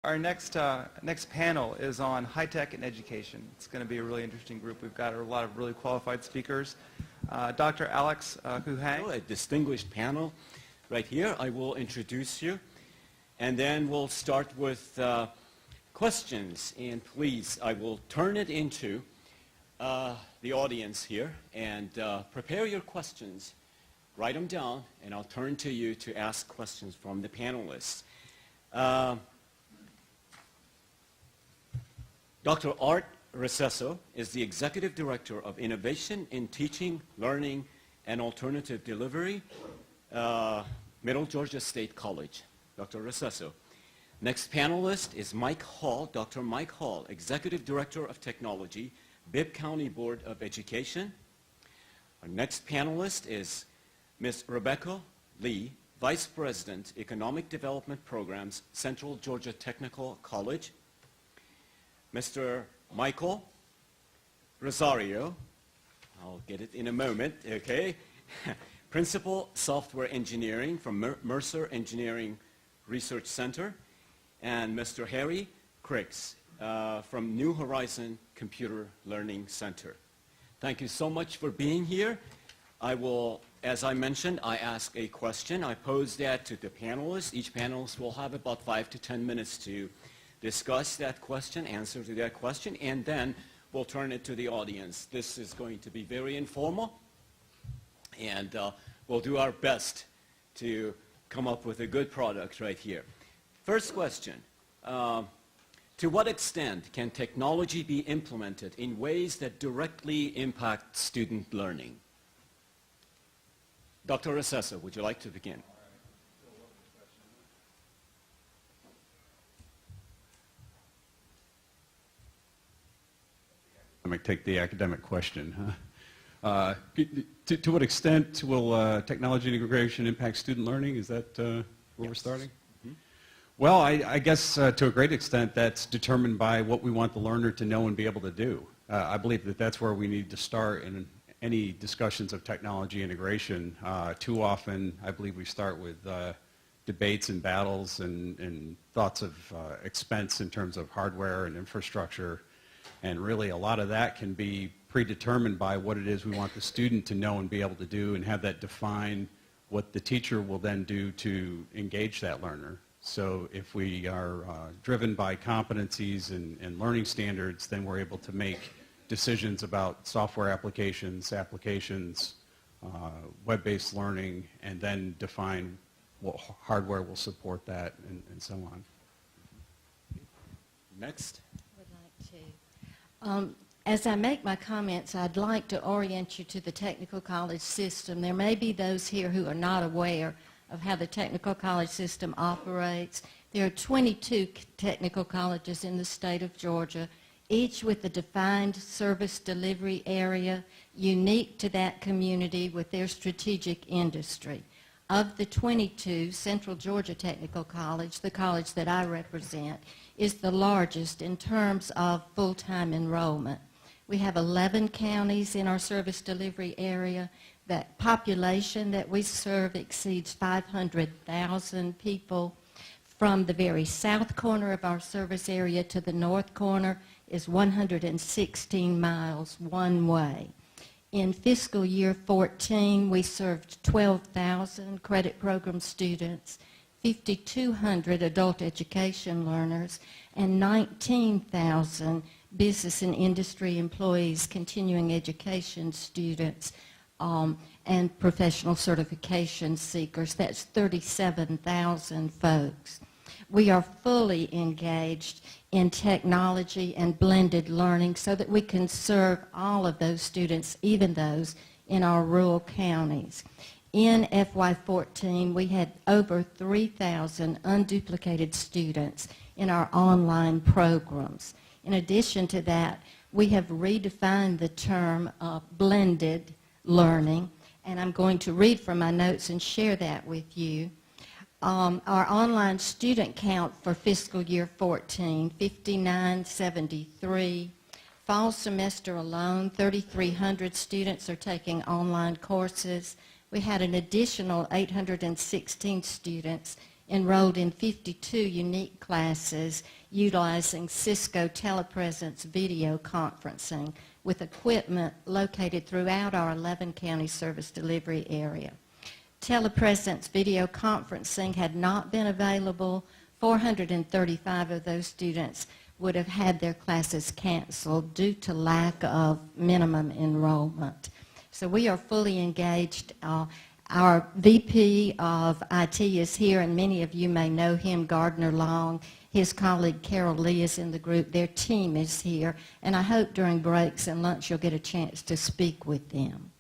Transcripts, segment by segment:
Our next panel is on high-tech and education. It's going to be a really interesting group. We've got a lot of really qualified speakers. Dr. Alex Hu Hang. A distinguished panel right here. I will introduce you, and then we'll start with questions. And please, I will turn it into the audience here, and prepare your questions. Write them down, and I'll turn to you to ask questions from the panelists. Dr. Art Recesso is the Executive Director of Innovation in Teaching, Learning, and Alternative Delivery, Middle Georgia State College. Dr. Recesso. Next panelist is Mike Hall, Dr. Mike Hall, Executive Director of Technology, Bibb County Board of Education. Our next panelist is Ms. Rebecca Lee, Vice President, Economic Development Programs, Central Georgia Technical College. Mr. Michael Rosario, I'll get it in a moment, okay? Principal Software Engineering from Mercer Engineering Research Center. And Mr. Harry Cricks from New Horizon Computer Learning Center. Thank you so much for being here. I will, as I mentioned, I ask a question. I pose that to the panelists. Each panelist will have about 5 to 10 minutes to discuss that question, answer to that question, and then we'll turn it to the audience. This is going to be very informal, and we'll do our best to come up with a good product right here. First question, to what extent can technology be implemented in ways that directly impact student learning? Dr. Recesso, would you like to begin? I might take the academic question. To what extent will technology integration impact student learning? Is that where we're starting? Mm-hmm. Well, I guess to a great extent that's determined by what we want the learner to know and be able to do. I believe that that's where we need to start in any discussions of technology integration. Too often, I believe we start with debates and battles and thoughts of expense in terms of hardware and infrastructure. And really, a lot of that can be predetermined by what it is we want the student to know and be able to do, and have that define what the teacher will then do to engage that learner. So if we are driven by competencies and learning standards, then we're able to make decisions about software applications, web-based learning, and then define what hardware will support that, and so on. Next. As I make my comments, I'd like to orient you to the technical college system. There may be those here who are not aware of how the technical college system operates. There are 22 technical colleges in the state of Georgia, each with a defined service delivery area unique to that community with their strategic industry. Of the 22, Central Georgia Technical College, the college that I represent, is the largest in terms of full-time enrollment. We have 11 counties in our service delivery area. That population that we serve exceeds 500,000 people. From the very south corner of our service area to the north corner is 116 miles one way. In fiscal year 14, we served 12,000 credit program students, 5,200 adult education learners, and 19,000 business and industry employees, continuing education students, and professional certification seekers. That's 37,000 folks. We are fully engaged in technology and blended learning so that we can serve all of those students, even those in our rural counties. In FY14, we had over 3,000 unduplicated students in our online programs. In addition to that, we have redefined the term blended learning, and I'm going to read from my notes and share that with you. Our online student count for fiscal year 14, 5,973. Fall semester alone, 3,300 students are taking online courses. We had an additional 816 students enrolled in 52 unique classes utilizing Cisco telepresence video conferencing with equipment located throughout our 11-county service delivery area. Telepresence video conferencing had not been available. 435 of those students would have had their classes canceled due to lack of minimum enrollment. So we are fully engaged. Our VP of IT is here, and many of you may know him, Gardner Long. His colleague Carol Lee is in the group. Their team is here, and I hope during breaks and lunch you'll get a chance to speak with them.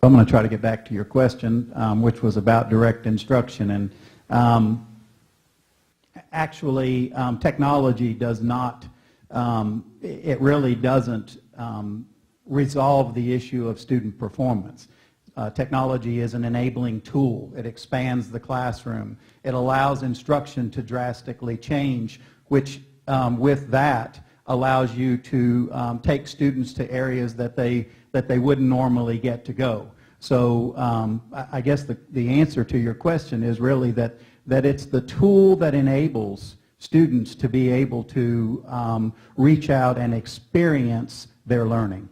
I'm going to try to get back to your question, which was about direct instruction. And actually, technology does not, it really doesn't resolve the issue of student performance. Technology is an enabling tool. It expands the classroom. It allows instruction to drastically change, which with that allows you to take students to areas that they wouldn't normally get to go. So I guess the answer to your question is really that it's the tool that enables students to be able to reach out and experience their learning.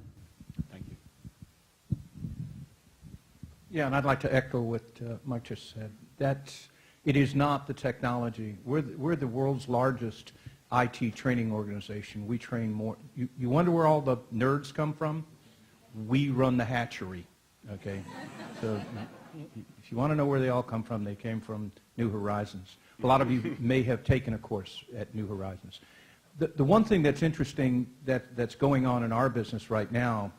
Thank you. Yeah, and I'd like to echo what Mike just said. It is not the technology. We're the world's largest IT training organization. We train more. You wonder where all the nerds come from? We run the hatchery, okay? So if you want to know where they all come from, they came from New Horizons. A lot of you may have taken a course at New Horizons. The one thing that's interesting that's going on in our business right now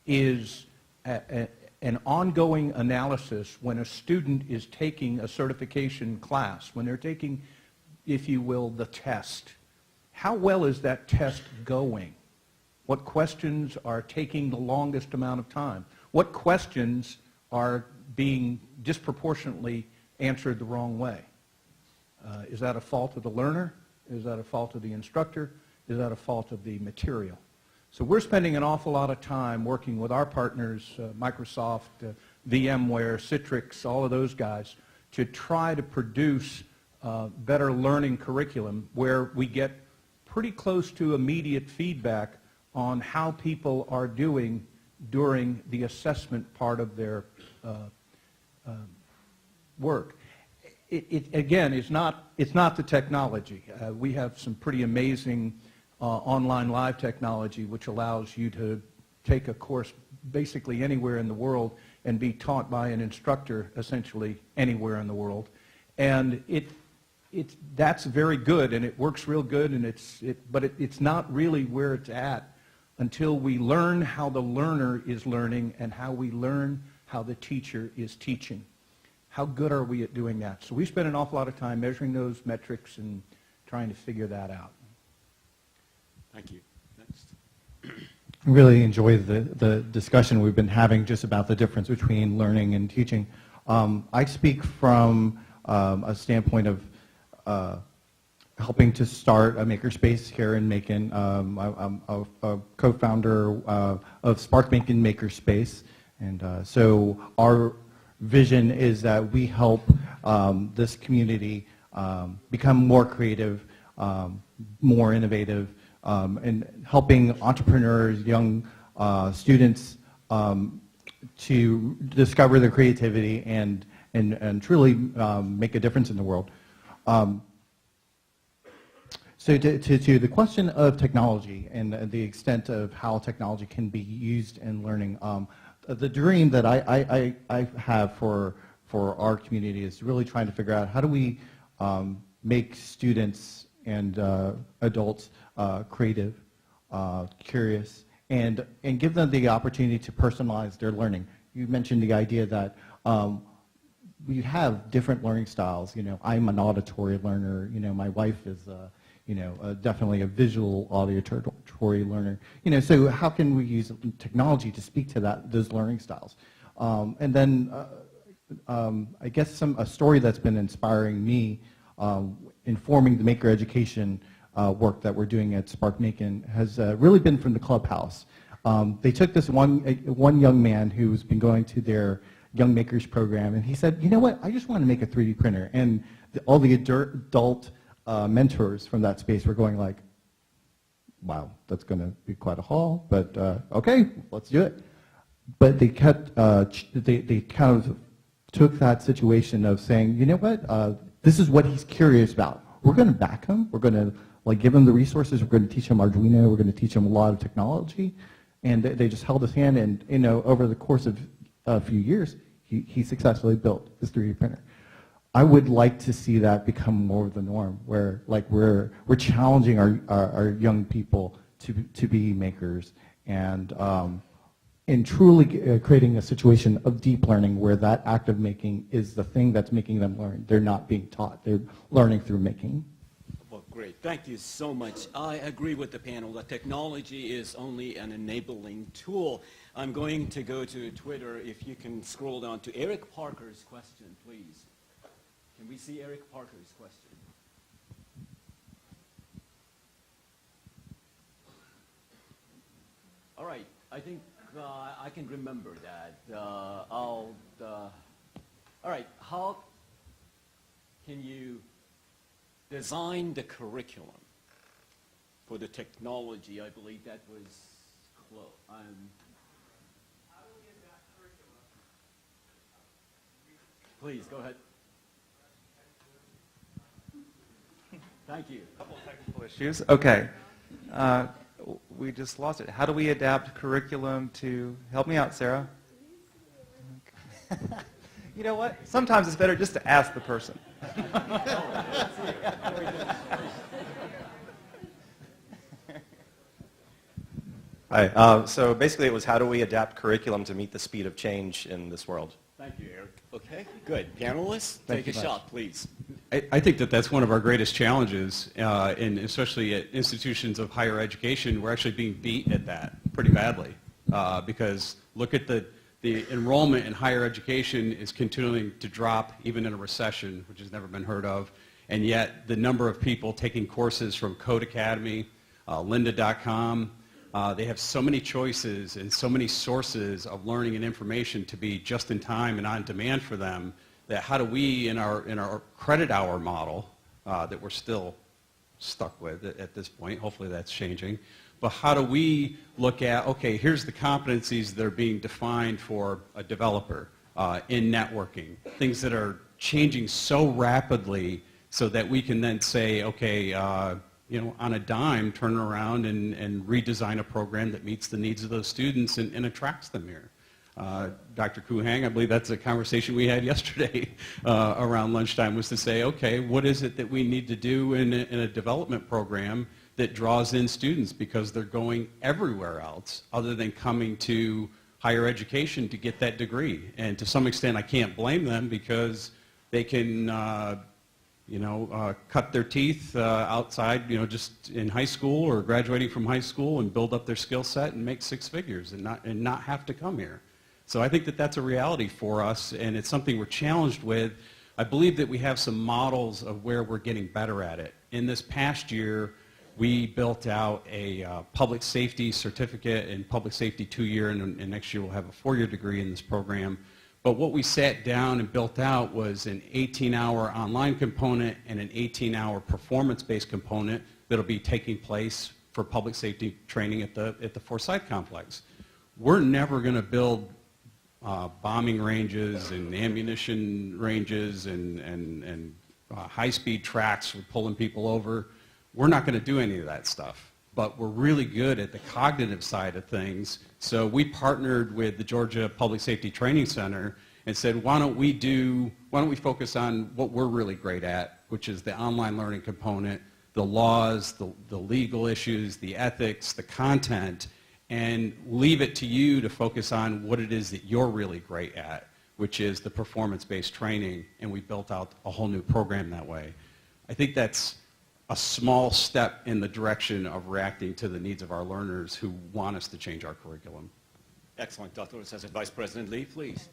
is an ongoing analysis when a student is taking a certification class, when they're taking, if you will, the test. How well is that test going? What questions are taking the longest amount of time? What questions are being disproportionately answered the wrong way? Is that a fault of the learner? Is that a fault of the instructor? Is that a fault of the material? So we're spending an awful lot of time working with our partners, Microsoft, VMware, Citrix, all of those guys, to try to produce better learning curriculum where we get pretty close to immediate feedback on how people are doing during the assessment part of their work. Again, it's not the technology. We have some pretty amazing online live technology which allows you to take a course basically anywhere in the world and be taught by an instructor essentially anywhere in the world. And that's very good, and it works real good, and but it's not really where it's at until we learn how the learner is learning and how we learn how the teacher is teaching. How good are we at doing that? So we spend an awful lot of time measuring those metrics and trying to figure that out. Thank you. Next. I really enjoy the discussion we've been having just about the difference between learning and teaching. I speak from a standpoint of helping to start a makerspace here in Macon. I'm a co-founder of Spark Macon Makerspace, and so our vision is that we help this community become more creative, more innovative, and helping entrepreneurs, young students to discover their creativity and truly make a difference in the world. So to the question of technology and the extent of how technology can be used in learning, the dream that I have for our community is really trying to figure out how do we make students and adults creative, curious, and give them the opportunity to personalize their learning. You mentioned the idea that we have different learning styles. You know, I'm an auditory learner. You know, my wife is definitely a visual auditory learner. You know, so how can we use technology to speak to those learning styles? And then I guess a story that's been inspiring me, informing the Maker Education work that we're doing at Spark Macon has really been from the clubhouse. They took this one young man who's been going to their Young Makers program, and he said, you know what, I just want to make a 3D printer. And all the adult mentors from that space were going like, wow, that's going to be quite a haul, but okay, let's do it. But they kept, they kind of took that situation of saying, you know what, this is what he's curious about. We're going to back him. We're going to like give him the resources. We're going to teach him Arduino. We're going to teach him a lot of technology. And they just held his hand, and over the course of a few years, he successfully built his 3D printer. I would like to see that become more of the norm, where like we're challenging our young people to be makers, and truly creating a situation of deep learning where that act of making is the thing that's making them learn. They're not being taught. They're learning through making. Well, great. Thank you so much. I agree with the panel that technology is only an enabling tool. I'm going to go to Twitter. If you can scroll down to Eric Parker's question, please. Can we see Eric Parker's question? All right. I think I can remember that. All right. How can you design the curriculum for the technology? I believe that was close. How do we get that curriculum? Please, go ahead. Thank you. A couple of technical issues. Okay. We just lost it. How do we adapt curriculum to, help me out, Sarah? You know what? Sometimes it's better just to ask the person. Hi. So basically it was how do we adapt curriculum to meet the speed of change in this world? Thank you, Eric. Okay, good. Panelists, Thank take a you shot, please. I think that that's one of our greatest challenges, and especially at institutions of higher education, we're actually being beat at that pretty badly, because look at the enrollment in higher education is continuing to drop even in a recession, which has never been heard of, and yet the number of people taking courses from Code Academy, lynda.com, they have so many choices and so many sources of learning and information to be just in time and on demand for them, that how do we, in our credit hour model that we're still stuck with at this point, hopefully that's changing, but how do we look at, okay, here's the competencies that are being defined for a developer in networking, things that are changing so rapidly so that we can then say, okay, on a dime, turn around and redesign a program that meets the needs of those students and attracts them here. Dr. Kuhang, I believe that's a conversation we had yesterday around lunchtime, was to say, okay, what is it that we need to do in a development program that draws in students, because they're going everywhere else other than coming to higher education to get that degree. And to some extent, I can't blame them, because they can cut their teeth outside, just in high school or graduating from high school, and build up their skill set and make six figures and not have to come here. So I think that that's a reality for us, and it's something we're challenged with. I believe that we have some models of where we're getting better at it. In this past year, we built out a public safety certificate and public safety 2-year, and next year we'll have a 4-year degree in this program. But what we sat down and built out was an 18-hour online component and an 18-hour performance-based component that'll be taking place for public safety training at the Forsyth Complex. We're never going to build bombing ranges and ammunition ranges and high-speed tracks for pulling people over. We're not going to do any of that stuff. But we're really good at the cognitive side of things. So we partnered with the Georgia Public Safety Training Center and said, why don't we focus on what we're really great at, which is the online learning component, the laws, the legal issues, the ethics, the content, and leave it to you to focus on what it is that you're really great at, which is the performance-based training, and we built out a whole new program that way. I think that's a small step in the direction of reacting to the needs of our learners who want us to change our curriculum. Excellent. Dr. Assistant Vice President Lee, please.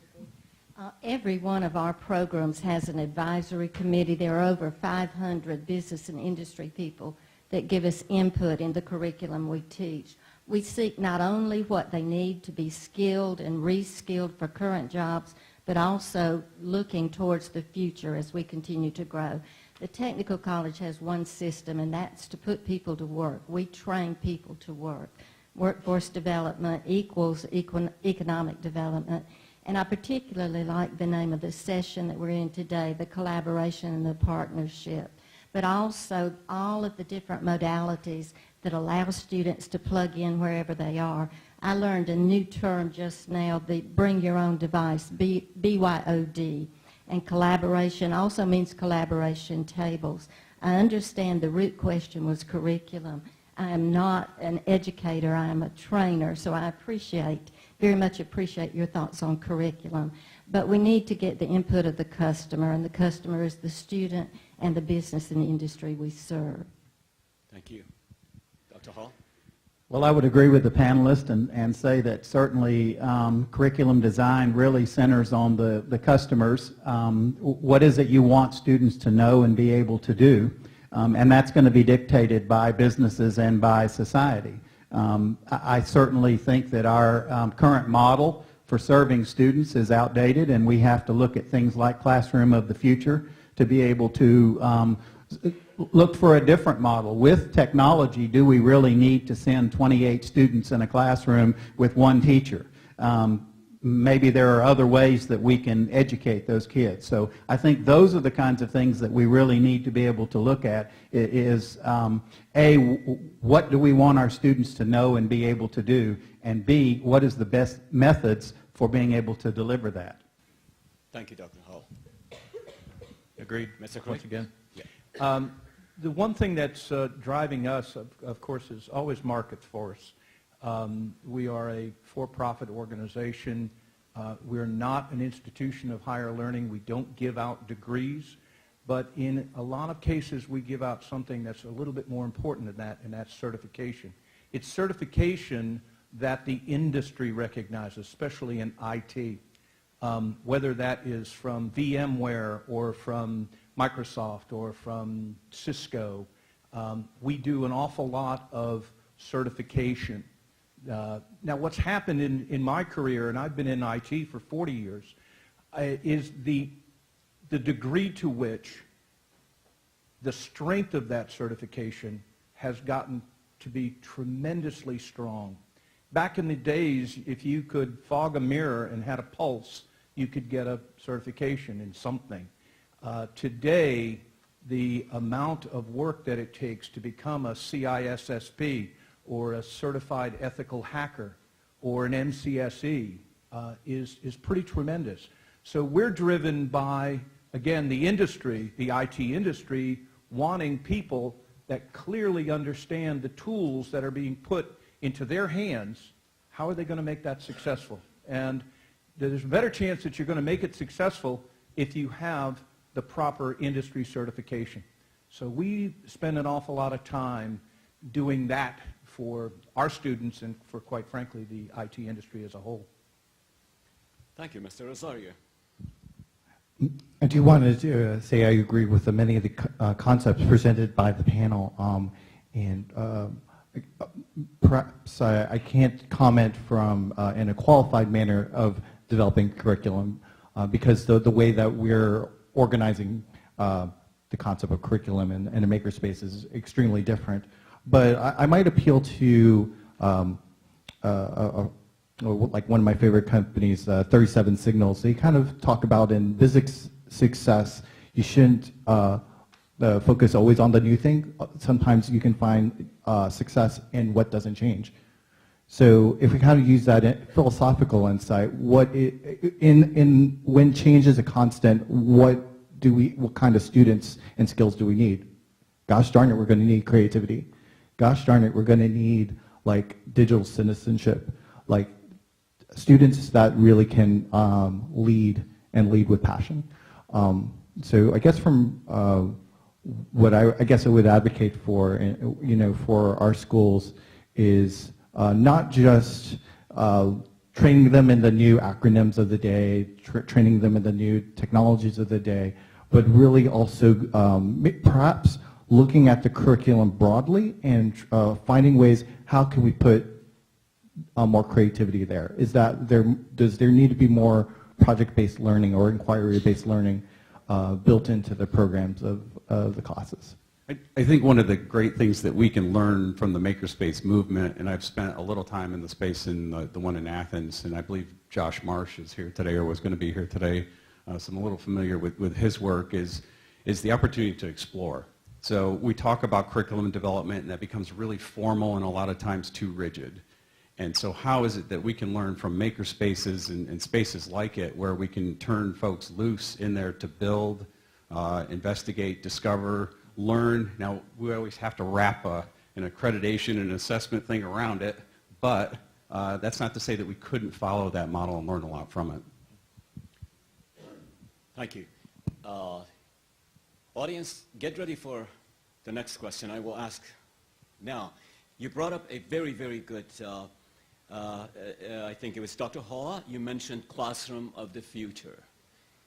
Every one of our programs has an advisory committee. There are over 500 business and industry people that give us input in the curriculum we teach. We seek not only what they need to be skilled and re-skilled for current jobs, but also looking towards the future as we continue to grow. The technical college has one system, and that's to put people to work. We train people to work. Workforce development equals economic development. And I particularly like the name of the session that we're in today, the collaboration and the partnership, but also all of the different modalities that allow students to plug in wherever they are. I learned a new term just now, the bring your own device, BYOD. And collaboration also means collaboration tables. I understand the root question was curriculum. I am not an educator, I am a trainer, so I very much appreciate your thoughts on curriculum. But we need to get the input of the customer, and the customer is the student and the business and the industry we serve. Thank you. Dr. Hall? Well, I would agree with the panelist and say that certainly curriculum design really centers on the customers. What is it you want students to know and be able to do? And that's going to be dictated by businesses and by society. I certainly think that our current model for serving students is outdated, and we have to look at things like Classroom of the Future to be able to look for a different model. With technology, do we really need to send 28 students in a classroom with one teacher? Maybe there are other ways that we can educate those kids. So I think those are the kinds of things that we really need to be able to look at is, A, what do we want our students to know and be able to do, and B, what is the best methods for being able to deliver that? Thank you, Dr. Hall. Agreed. Mr. Craig? Once again. Yeah. The one thing that's driving us, of course, is always markets for us. We are a for-profit organization. We're not an institution of higher learning. We don't give out degrees. But in a lot of cases, we give out something that's a little bit more important than that, and that's certification. It's certification that the industry recognizes, especially in IT. Whether that is from VMware or from Microsoft or from Cisco, we do an awful lot of certification. Now, what's happened in my career, and I've been in IT for 40 years, is the degree to which the strength of that certification has gotten to be tremendously strong. Back in the days, if you could fog a mirror and had a pulse, you could get a certification in something. Today, the amount of work that it takes to become a CISSP or a certified ethical hacker or an MCSE is pretty tremendous. So we're driven by, again, the industry, the IT industry, wanting people that clearly understand the tools that are being put into their hands. How are they going to make that successful? And there's a better chance that you're going to make it successful if you have the proper industry certification. So we spend an awful lot of time doing that for our students and for, quite frankly, the IT industry as a whole. Thank you, Mr. Rosario. I do want to say I agree with many of the concepts presented by the panel, and perhaps I can't comment from in a qualified manner of developing curriculum because the way that we're organizing the concept of curriculum in a makerspace is extremely different. But I might appeal to like one of my favorite companies, 37 Signals. They kind of talk about in business success, you shouldn't focus always on the new thing. Sometimes you can find success in what doesn't change. So if we kind of use that philosophical insight, when change is a constant, what kind of students and skills do we need? Gosh darn it, we're going to need creativity. Gosh darn it, we're going to need like digital citizenship, like students that really can lead and lead with passion. So I guess from what I guess I would advocate for, for our schools is not just training them in the new acronyms of the day, training them in the new technologies of the day, but really also perhaps looking at the curriculum broadly and finding ways, how can we put more creativity there? Does there need to be more project-based learning or inquiry-based learning built into the programs of the classes. I think one of the great things that we can learn from the makerspace movement, and I've spent a little time in the space in the one in Athens, and I believe Josh Marsh is here today or was going to be here today, so I'm a little familiar with his work, is the opportunity to explore. So we talk about curriculum development, and that becomes really formal and a lot of times too rigid. And so how is it that we can learn from makerspaces and spaces like it where we can turn folks loose in there to build, investigate, discover, learn. Now, we always have to wrap an accreditation and assessment thing around it, but that's not to say that we couldn't follow that model and learn a lot from it. Thank you. Audience, get ready for the next question I will ask now. You brought up a very, very good, I think it was Dr. Haw, you mentioned classroom of the future.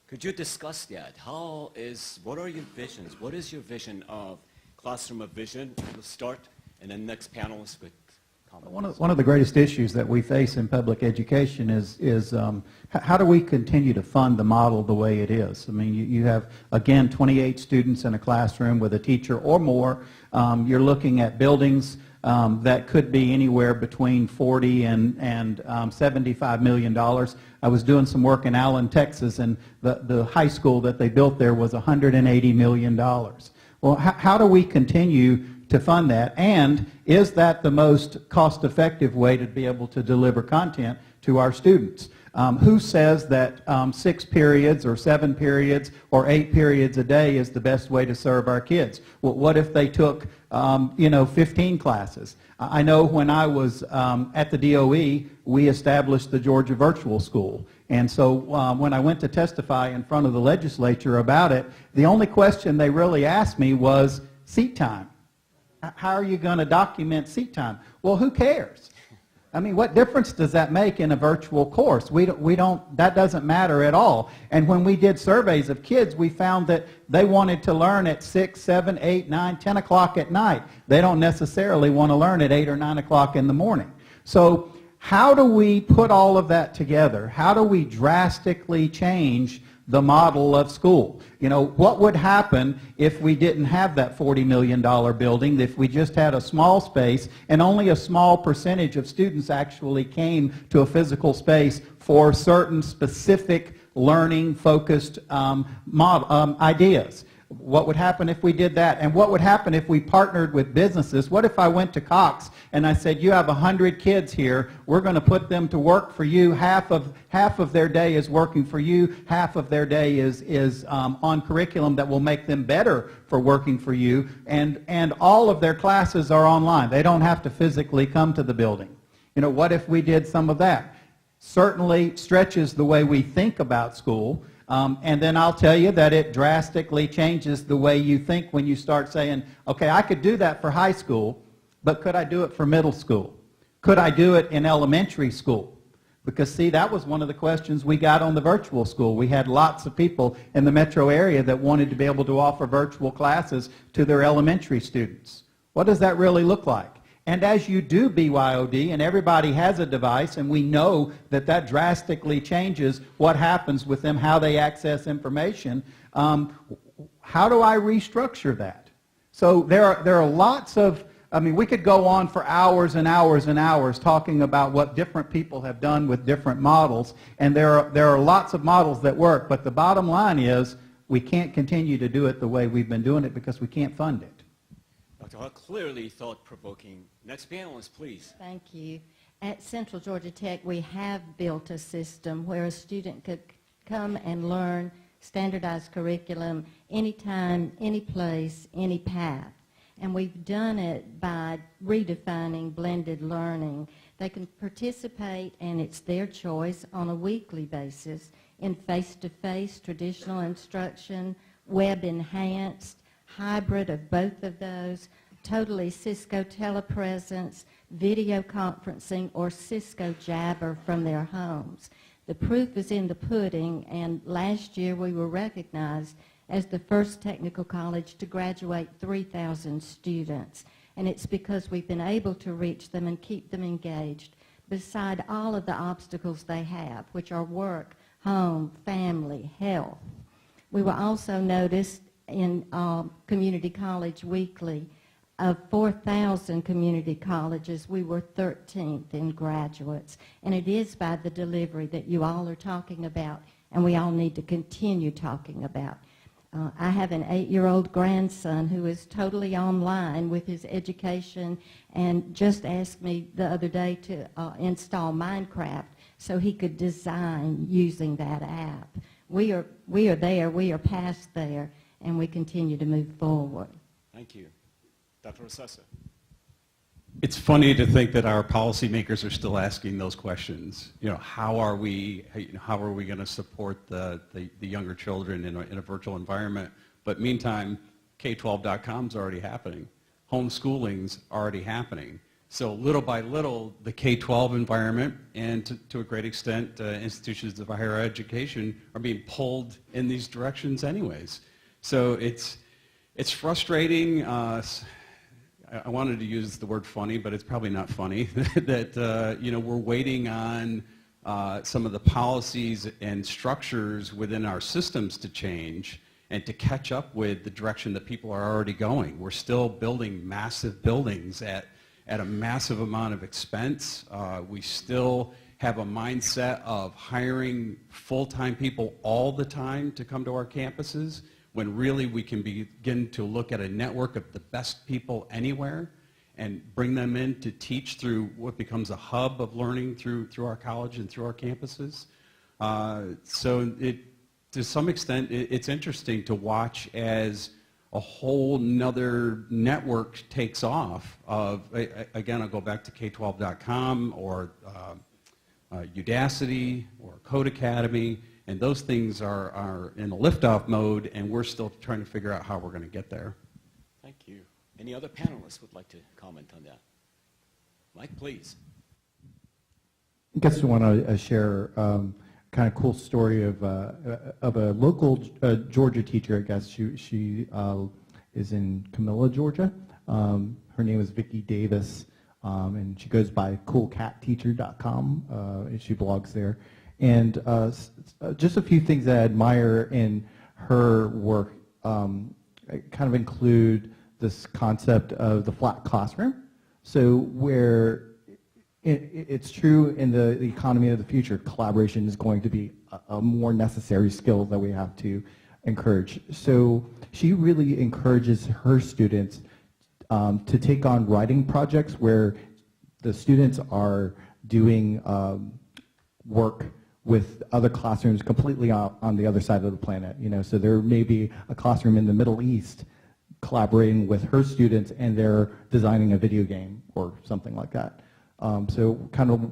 Could you discuss that? What are your visions? What is your vision of classroom of vision? We'll start, and then next panelist with comments. One of the greatest issues that we face in public education is how do we continue to fund the model the way it is? I mean, you have, again, 28 students in a classroom with a teacher or more. You're looking at buildings that could be anywhere between $40 and $75 million. I was doing some work in Allen, Texas, and the high school that they built there was $180 million. Well, how do we continue to fund that? And is that the most cost-effective way to be able to deliver content to our students? Who says that 6 periods or 7 periods or 8 periods a day is the best way to serve our kids? Well, what if they took 15 classes? I know when I was at the DOE, we established the Georgia Virtual School. And so when I went to testify in front of the legislature about it, the only question they really asked me was seat time. How are you going to document seat time? Well, who cares? I mean, what difference does that make in a virtual course? That doesn't matter at all. And when we did surveys of kids, we found that they wanted to learn at 6, 7, 8, 9, 10 o'clock at night. They don't necessarily want to learn at 8 or 9 o'clock in the morning. So how do we put all of that together? How do we drastically change the model of school? You know, what would happen if we didn't have that $40 million building, if we just had a small space and only a small percentage of students actually came to a physical space for certain specific learning-focused ideas? What would happen if we did that? And what would happen if we partnered with businesses? What if I went to Cox and I said, you have 100 kids here, we're going to put them to work for you, half of their day is working for you, half of their day is on curriculum that will make them better for working for you, and all of their classes are online. They don't have to physically come to the building. You know, what if we did some of that? Certainly stretches the way we think about school. And then I'll tell you that it drastically changes the way you think when you start saying, okay, I could do that for high school, but could I do it for middle school? Could I do it in elementary school? Because, see, that was one of the questions we got on the virtual school. We had lots of people in the metro area that wanted to be able to offer virtual classes to their elementary students. What does that really look like? And as you do BYOD, and everybody has a device, and we know that that drastically changes what happens with them, how they access information, how do I restructure that? So there are lots of, I mean, we could go on for hours and hours and hours talking about what different people have done with different models, and there are lots of models that work, but the bottom line is we can't continue to do it the way we've been doing it because we can't fund it. Dr. Haw, clearly thought-provoking. Next panelist, please. Thank you. At Central Georgia Tech, we have built a system where a student could come and learn standardized curriculum anytime, any place, any path. And we've done it by redefining blended learning. They can participate, and it's their choice, on a weekly basis in face-to-face traditional instruction, web-enhanced, hybrid of both of those, totally Cisco telepresence, video conferencing, or Cisco Jabber from their homes. The proof is in the pudding, and last year we were recognized as the first technical college to graduate 3,000 students. And it's because we've been able to reach them and keep them engaged, beside all of the obstacles they have, which are work, home, family, health. We were also noticed in Community College Weekly. Of 4,000 community colleges, we were 13th in graduates. And it is by the delivery that you all are talking about, and we all need to continue talking about. I have an 8-year-old grandson who is totally online with his education and just asked me the other day to install Minecraft so he could design using that app. We are there, we are past there, and we continue to move forward. Thank you. Dr. Rossesso. It's funny to think that our policymakers are still asking those questions. You know, how are we going to support the younger children in a virtual environment? But meantime, K12.com is already happening. Homeschooling's already happening. So little by little, the K-12 environment and to a great extent, institutions of higher education are being pulled in these directions anyways. So it's frustrating. I wanted to use the word funny, but it's probably not funny, that we're waiting on some of the policies and structures within our systems to change and to catch up with the direction that people are already going. We're still building massive buildings at a massive amount of expense. We still have a mindset of hiring full-time people all the time to come to our campuses, when really we can begin to look at a network of the best people anywhere and bring them in to teach through what becomes a hub of learning through our college and through our campuses. So to some extent, it's interesting to watch as a whole nother network takes off of, again, I'll go back to K12.com or Udacity or Codecademy. And those things are in a liftoff mode, and we're still trying to figure out how we're going to get there. Thank you. Any other panelists would like to comment on that? Mike, please. I guess I want to share kind of cool story of a local Georgia teacher. I guess she is in Camilla, Georgia. Her name is Vicki Davis, and she goes by coolcatteacher.com, and she blogs there. And just a few things that I admire in her work kind of include this concept of the flat classroom. So where it's true in the economy of the future, collaboration is going to be a more necessary skill that we have to encourage. So she really encourages her students to take on writing projects where the students are doing work with other classrooms completely on the other side of the planet. So there may be a classroom in the Middle East collaborating with her students, and they're designing a video game or something like that. So kind of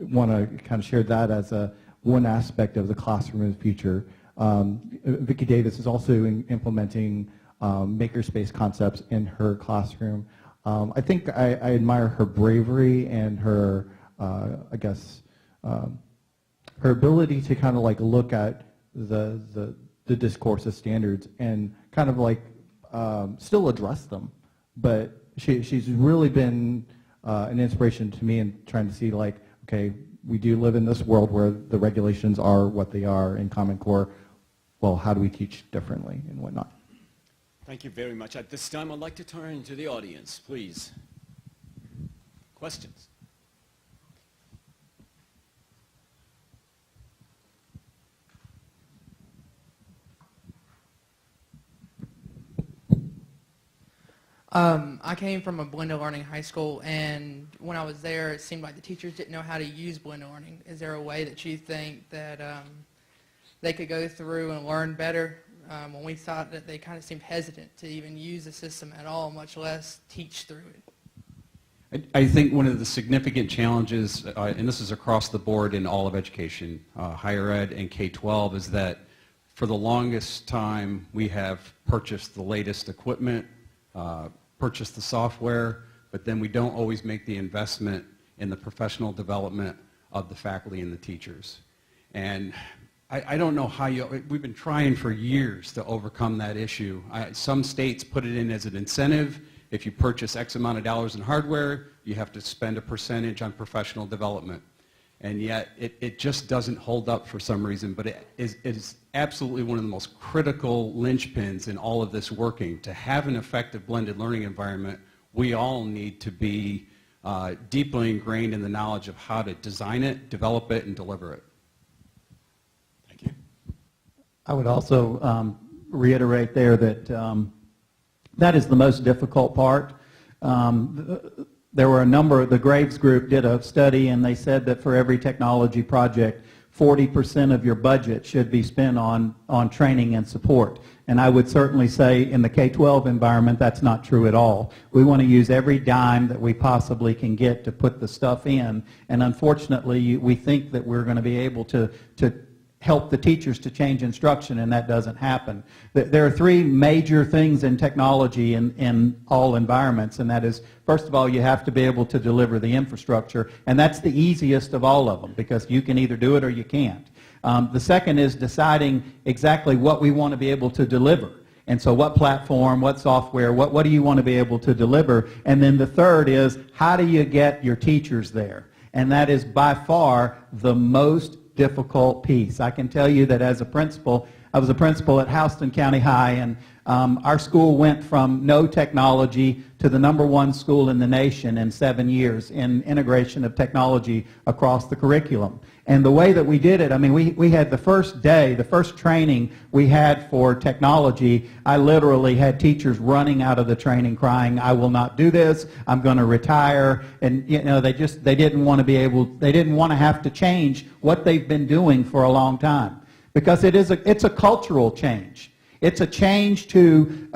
want to kind of share that as one aspect of the classroom of the future. Vicki Davis is also implementing makerspace concepts in her classroom. I think I admire her bravery and her, her ability to kind of like look at the discourse of standards and kind of like still address them. But she's really been an inspiration to me in trying to see like, okay, we do live in this world where the regulations are what they are in Common Core. Well, how do we teach differently and whatnot? Thank you very much. At this time, I'd like to turn to the audience, please. Questions? I came from a blended learning high school, and when I was there, it seemed like the teachers didn't know how to use blended learning. Is there a way that you think that they could go through and learn better? When we thought that they kind of seemed hesitant to even use the system at all, much less teach through it. I think one of the significant challenges, and this is across the board in all of education, higher ed and K-12, is that for the longest time we have purchased the latest equipment, purchased the software, but then we don't always make the investment in the professional development of the faculty and the teachers. And I don't know how we've been trying for years to overcome that issue. Some states put it in as an incentive. If you purchase X amount of dollars in hardware, you have to spend a percentage on professional development. and yet it just doesn't hold up for some reason, but it is absolutely one of the most critical linchpins in all of this working. To have an effective blended learning environment, we all need to be deeply ingrained in the knowledge of how to design it, develop it, and deliver it. Thank you. I would also reiterate there that that is the most difficult part. There were a number, the Graves Group did a study, and they said that for every technology project, 40% of your budget should be spent on training and support. And I would certainly say in the K-12 environment, that's not true at all. We want to use every dime that we possibly can get to put the stuff in. And unfortunately, we think that we're going to be able to help the teachers to change instruction, and that doesn't happen. There are three major things in technology in all environments, and that is, first of all, you have to be able to deliver the infrastructure, and that's the easiest of all of them, because you can either do it or you can't. The second is deciding exactly what we want to be able to deliver. And so what platform, what software, what do you want to be able to deliver? And then the third is, how do you get your teachers there? And that is by far the most difficult piece. I can tell you that as a principal, I was a principal at Houston County High, and our school went from no technology to the #1 school in the nation in 7 years in integration of technology across the curriculum. And the way that we did it, I mean, we had the first day, the first training we had for technology, I literally had teachers running out of the training crying, I will not do this, I'm going to retire. And, you know, they didn't want to have to change what they've been doing for a long time. Because it's a cultural change. It's a change to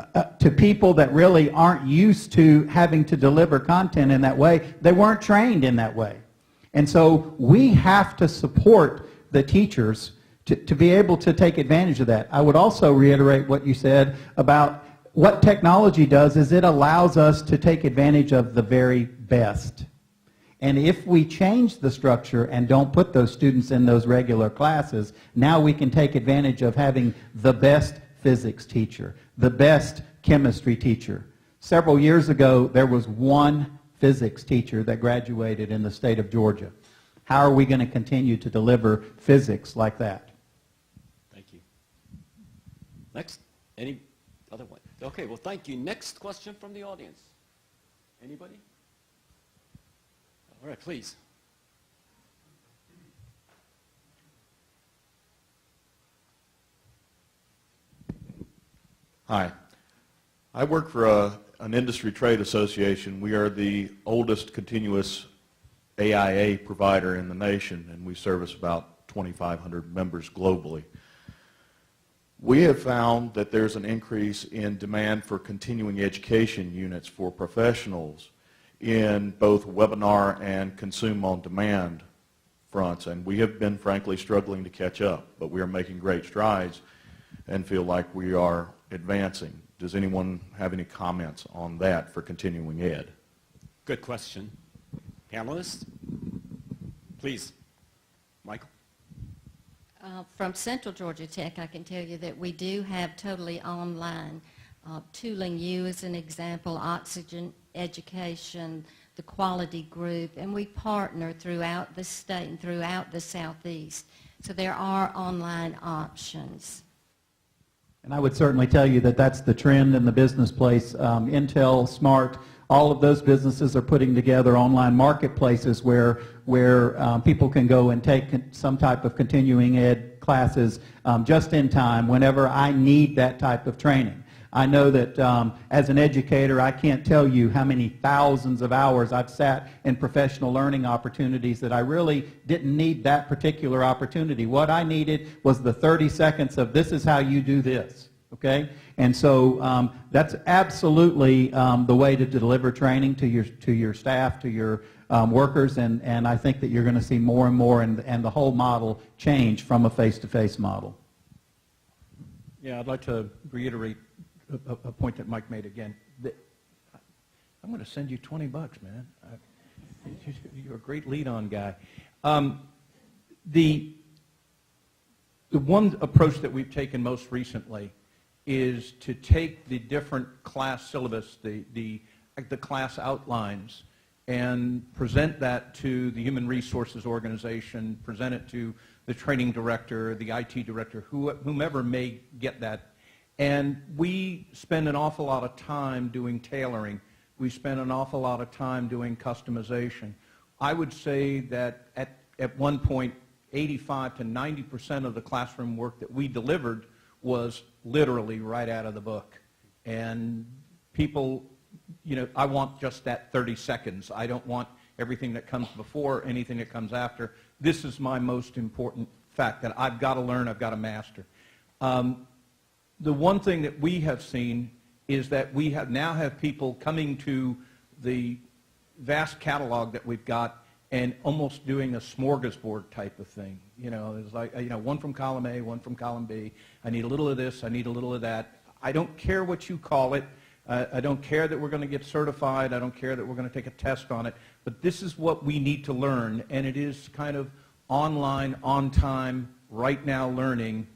people that really aren't used to having to deliver content in that way. They weren't trained in that way. And so we have to support the teachers to be able to take advantage of that. I would also reiterate what you said about what technology does is it allows us to take advantage of the very best. And if we change the structure and don't put those students in those regular classes, now we can take advantage of having the best physics teacher, the best chemistry teacher. Several years ago, there was one physics teacher that graduated in the state of Georgia. How are we going to continue to deliver physics like that? Thank you. Next, any other one? Okay, well, thank you. Next question from the audience. Anybody? All right, please. Hi. I work for an industry trade association. We are the oldest continuous AIA provider in the nation, and we service about 2,500 members globally. We have found that there's an increase in demand for continuing education units for professionals in both webinar and consume-on-demand fronts, and we have been frankly struggling to catch up, but we are making great strides and feel like we are advancing. Does anyone have any comments on that for continuing ed? Good question. Panelists? Please. Michael? From Central Georgia Tech, I can tell you that we do have totally online. Tooling U is an example, Oxygen Education, the Quality Group, and we partner throughout the state and throughout the Southeast. So there are online options. And I would certainly tell you that that's the trend in the business place. Intel, Smart, all of those businesses are putting together online marketplaces where people can go and take some type of continuing ed classes just in time whenever I need that type of training. I know that as an educator, I can't tell you how many thousands of hours I've sat in professional learning opportunities that I really didn't need that particular opportunity. What I needed was the 30 seconds of this is how you do this, okay? And so that's absolutely the way to deliver training to your staff, to your workers, and I think that you're going to see more and more and the whole model change from a face-to-face model. Yeah, I'd like to reiterate a point that Mike made again. I'm going to send you $20, man. You're a great lead-on guy. The one approach that we've taken most recently is to take the different class syllabus, the class outlines, and present that to the human resources organization, present it to the training director, the IT director, whomever may get that. And we spend an awful lot of time doing tailoring. We spend an awful lot of time doing customization. I would say that at one point, 85 to 90% of the classroom work that we delivered was literally right out of the book. And people, I want just that 30 seconds. I don't want everything that comes before, anything that comes after. This is my most important fact, that I've got to learn, I've got to master. The one thing that we have seen is that we now have people coming to the vast catalog that we've got and almost doing a smorgasbord type of thing. It's like, one from column A, one from column B. I need a little of this, I need a little of that. I don't care what you call it. I don't care that we're going to get certified. I don't care that we're going to take a test on it. But this is what we need to learn, and it is kind of online, on time, right now learning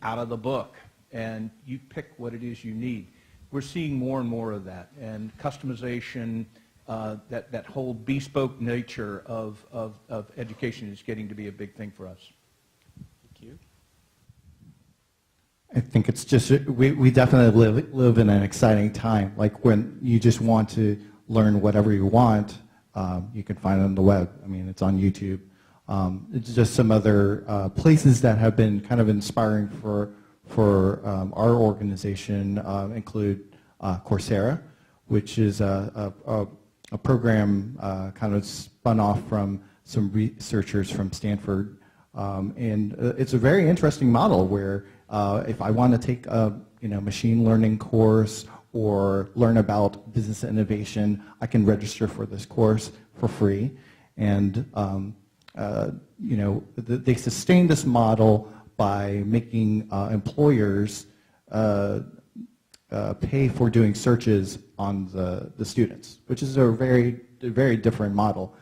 out of the book. And you pick what it is you need. We're seeing more and more of that, and customization, that whole bespoke nature of education is getting to be a big thing for us. Thank you. I think it's just, we definitely live in an exciting time. Like when you just want to learn whatever you want, you can find it on the web. I mean, it's on YouTube. It's just some other places that have been kind of inspiring for our organization include Coursera, which is a program kind of spun off from some researchers from Stanford. And it's a very interesting model where if I want to take a machine learning course or learn about business innovation, I can register for this course for free. And they sustain this model by making employers pay for doing searches on the students, which is a very different model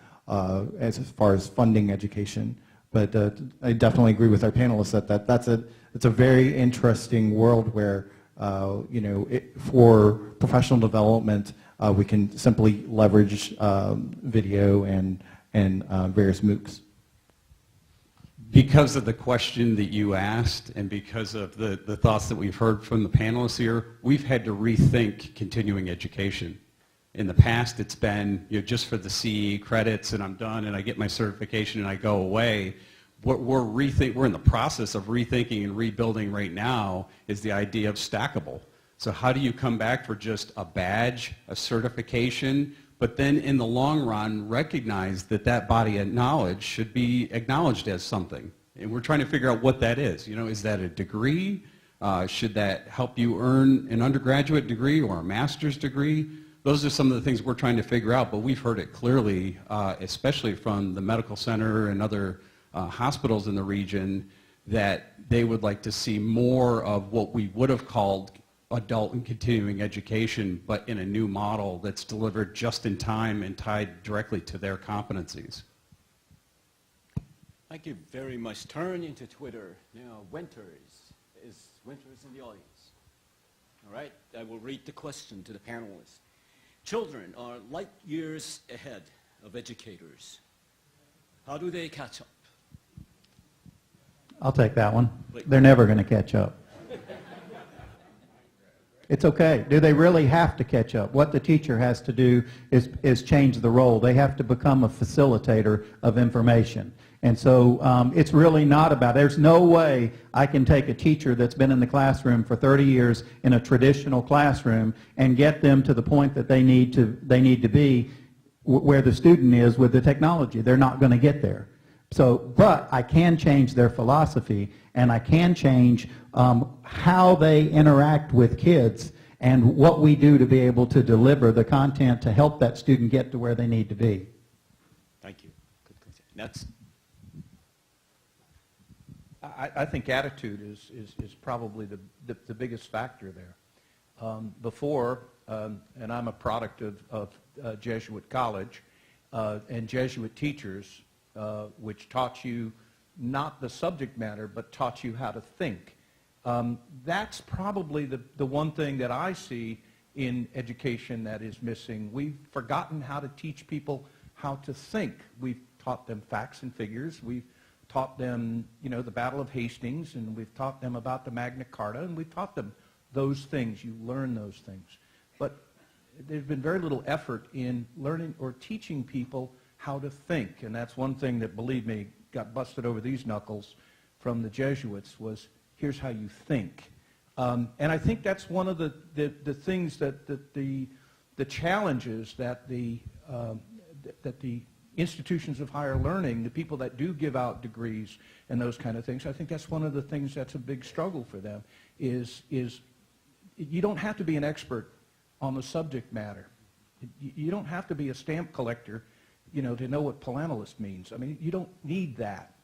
as far as funding education. But I definitely agree with our panelists that it's a very interesting world where for professional development we can simply leverage video and various MOOCs. Because of the question that you asked and because of the thoughts that we've heard from the panelists here, we've had to rethink continuing education. In the past, it's been just for the CE credits and I'm done and I get my certification and I go away. What we're in the process of rethinking and rebuilding right now is the idea of stackable. So how do you come back for just a badge, a certification, but then in the long run recognize that that body of knowledge should be acknowledged as something? And we're trying to figure out what that is. Is that a degree? Should that help you earn an undergraduate degree or a master's degree? Those are some of the things we're trying to figure out, but we've heard it clearly, especially from the medical center and other hospitals in the region, that they would like to see more of what we would have called adult and continuing education, but in a new model that's delivered just in time and tied directly to their competencies. Thank you very much. Turn into Twitter. Now, Winters. Is Winters in the audience? All right, I will read the question to the panelists. Children are light years ahead of educators. How do they catch up? I'll take that one. They're never going to catch up. It's okay. Do they really have to catch up? What the teacher has to do is change the role. They have to become a facilitator of information. And so it's really not about, there's no way I can take a teacher that's been in the classroom for 30 years in a traditional classroom and get them to the point that they need to be where the student is with the technology. They're not going to get there. So, but I can change their philosophy, and I can change how they interact with kids and what we do to be able to deliver the content to help that student get to where they need to be. Thank you. Good question. Next. I think attitude is probably the biggest factor there. Before, and I'm a product of Jesuit College, and Jesuit teachers, which taught you not the subject matter, but taught you how to think. That's probably the one thing that I see in education that is missing. We've forgotten how to teach people how to think. We've taught them facts and figures. We've taught them, the Battle of Hastings, and we've taught them about the Magna Carta, and we've taught them those things. You learn those things. But there's been very little effort in learning or teaching people how to think, and that's one thing that, believe me, got busted over these knuckles from the Jesuits was, here's how you think. And I think that's one of the things that the challenges that the institutions of higher learning, the people that do give out degrees and those kind of things, I think that's one of the things that's a big struggle for them, is you don't have to be an expert on the subject matter. You don't have to be a stamp collector, to know what palantalist means. I mean, you don't need that.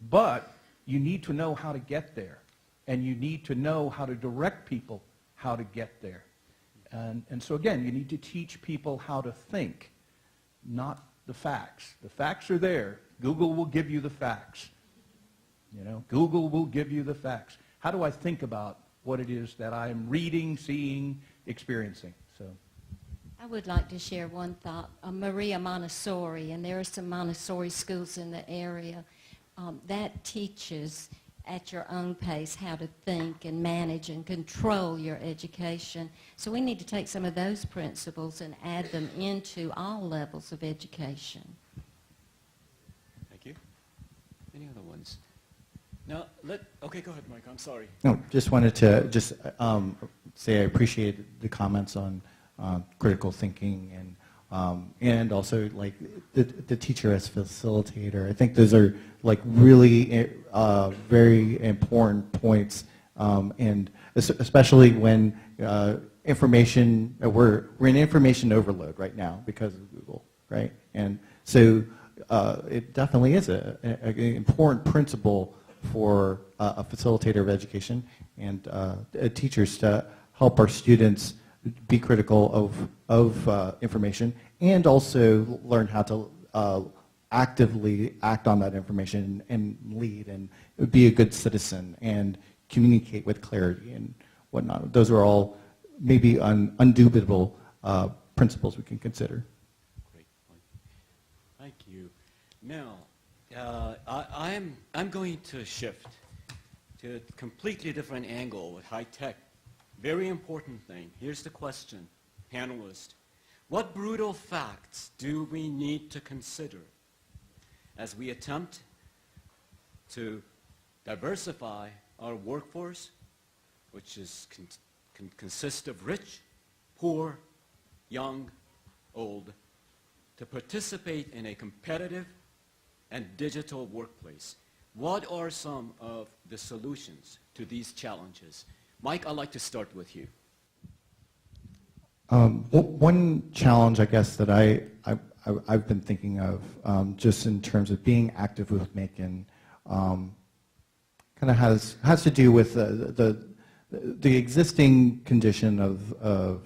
But you need to know how to get there. And you need to know how to direct people how to get there. And so again, you need to teach people how to think, not the facts. The facts are there. Google will give you the facts. Google will give you the facts. How do I think about what it is that I am reading, seeing, experiencing? So, I would like to share one thought. Maria Montessori, and there are some Montessori schools in the area, that teaches at your own pace how to think and manage and control your education. So we need to take some of those principles and add them into all levels of education. Thank you. Any other ones? Now, okay, go ahead, Mike. I'm sorry. No, just wanted to say I appreciate the comments on critical thinking and also like the teacher as facilitator. I think those are like really very important points, and especially when information, we're in information overload right now because of Google, right? And so it definitely is an important principle for a facilitator of education and teachers to help our students be critical of information and also learn how to actively act on that information and lead and be a good citizen and communicate with clarity and whatnot. Those are all maybe undubitable principles we can consider. Great point. Thank you. Now, I'm going to shift to a completely different angle with high tech. Very important thing. Here's the question, panelists. What brutal facts do we need to consider as we attempt to diversify our workforce, which can consist of rich, poor, young, old, to participate in a competitive and digital workplace? What are some of the solutions to these challenges? Mike, I'd like to start with you. One challenge, I guess, that I've been thinking of, just in terms of being active with Macon, kind of has to do with the existing condition of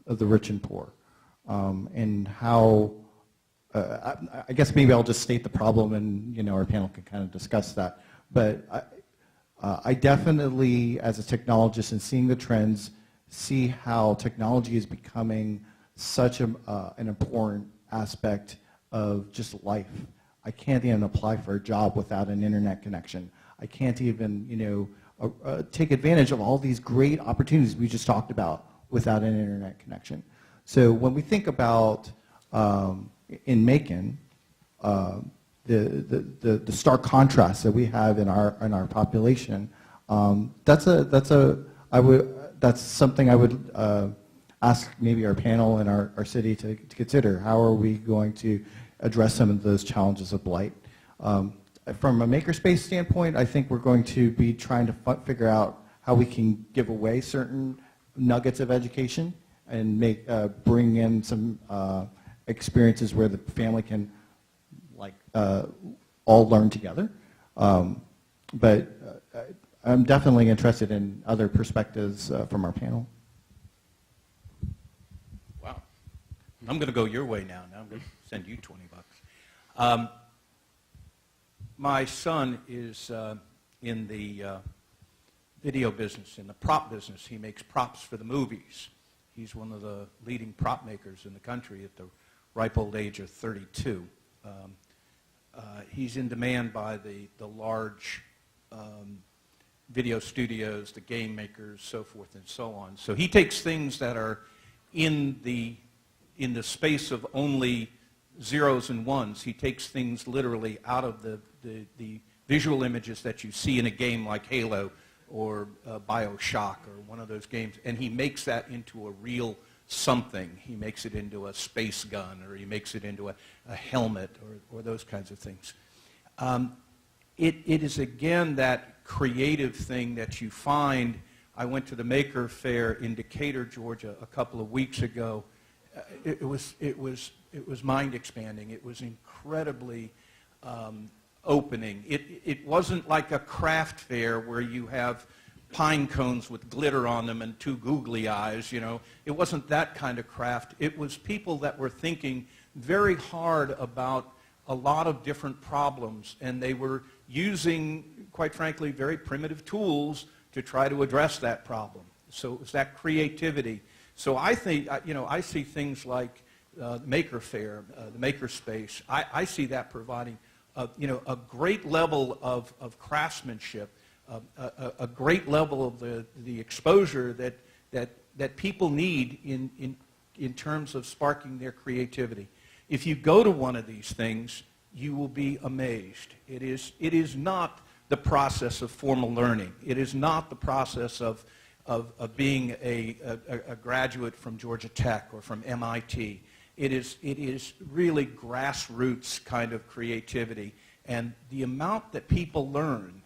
the rich and poor, and how. I guess maybe I'll just state the problem, and our panel can kind of discuss that. But I definitely, as a technologist and seeing the trends, see how technology is becoming such an important aspect of just life. I can't even apply for a job without an internet connection. I can't even, take advantage of all these great opportunities we just talked about without an internet connection. So when we think about in Macon, the stark contrast that we have in our population, that's something I would ask maybe our panel and our city to consider. How are we going to address some of those challenges of blight? From a makerspace standpoint, I think we're going to be trying to figure out how we can give away certain nuggets of education and bring in some experiences where the family can all learn together. But I'm definitely interested in other perspectives from our panel. Wow. I'm going to go your way now. Now I'm going to send you $20. My son is in the video business, in the prop business. He makes props for the movies. He's one of the leading prop makers in the country at the ripe old age of 32. He's in demand by the large video studios, the game makers, so forth and so on. So he takes things that are in the space of only zeros and ones. He takes things literally out of the visual images that you see in a game like Halo or BioShock or one of those games, and he makes that into a real something. He makes it into a space gun, or he makes it into a helmet, or those kinds of things. It is, again, that creative thing that you find. I went to the Maker Faire in Decatur, Georgia, a couple of weeks ago. It was mind expanding. It was incredibly opening. It wasn't like a craft fair where you have pine cones with glitter on them and two googly eyes, you know. It wasn't that kind of craft. It was people that were thinking very hard about a lot of different problems, and they were using, quite frankly, very primitive tools to try to address that problem. So it was that creativity. So I think, I see things like Maker Faire, the Maker Space. I see that providing a great level of craftsmanship, a great level of the exposure that people need in terms of sparking their creativity. If you go to one of these things, you will be amazed. It is not the process of formal learning. It is not the process of being a graduate from Georgia Tech or from MIT. It is really grassroots kind of creativity. And the amount that people learn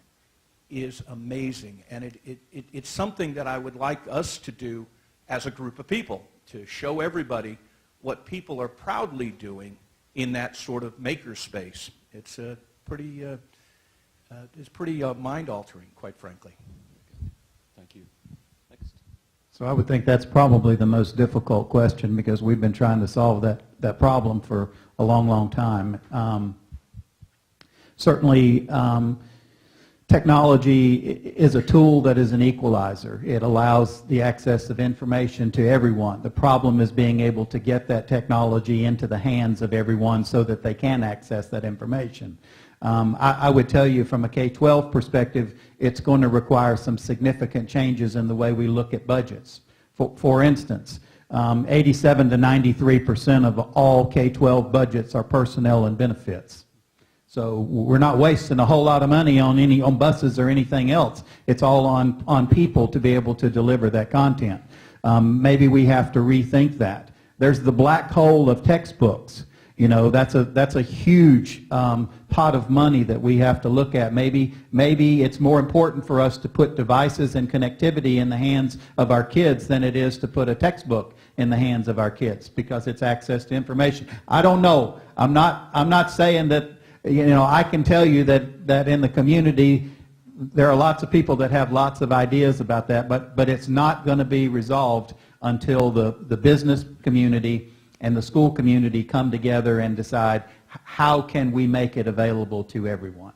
is amazing. And it's something that I would like us to do as a group of people, to show everybody what people are proudly doing in that sort of maker space. It's pretty mind-altering, quite frankly. Thank you. Next. So I would think that's probably the most difficult question, because we've been trying to solve that problem for a long, long time. Certainly, technology is a tool that is an equalizer. It allows the access of information to everyone. The problem is being able to get that technology into the hands of everyone so that they can access that information. I would tell you from a K-12 perspective, it's going to require some significant changes in the way we look at budgets. For instance, 87 to 93% of all K-12 budgets are personnel and benefits. So we're not wasting a whole lot of money on buses or anything else. It's all on people to be able to deliver that content. Maybe we have to rethink that. There's the black hole of textbooks. You know, that's a huge pot of money that we have to look at. Maybe it's more important for us to put devices and connectivity in the hands of our kids than it is to put a textbook in the hands of our kids, because it's access to information. I don't know. I'm not saying that. You know, I can tell you that in the community there are lots of people that have lots of ideas about that, but it's not going to be resolved until the business community and the school community come together and decide how can we make it available to everyone.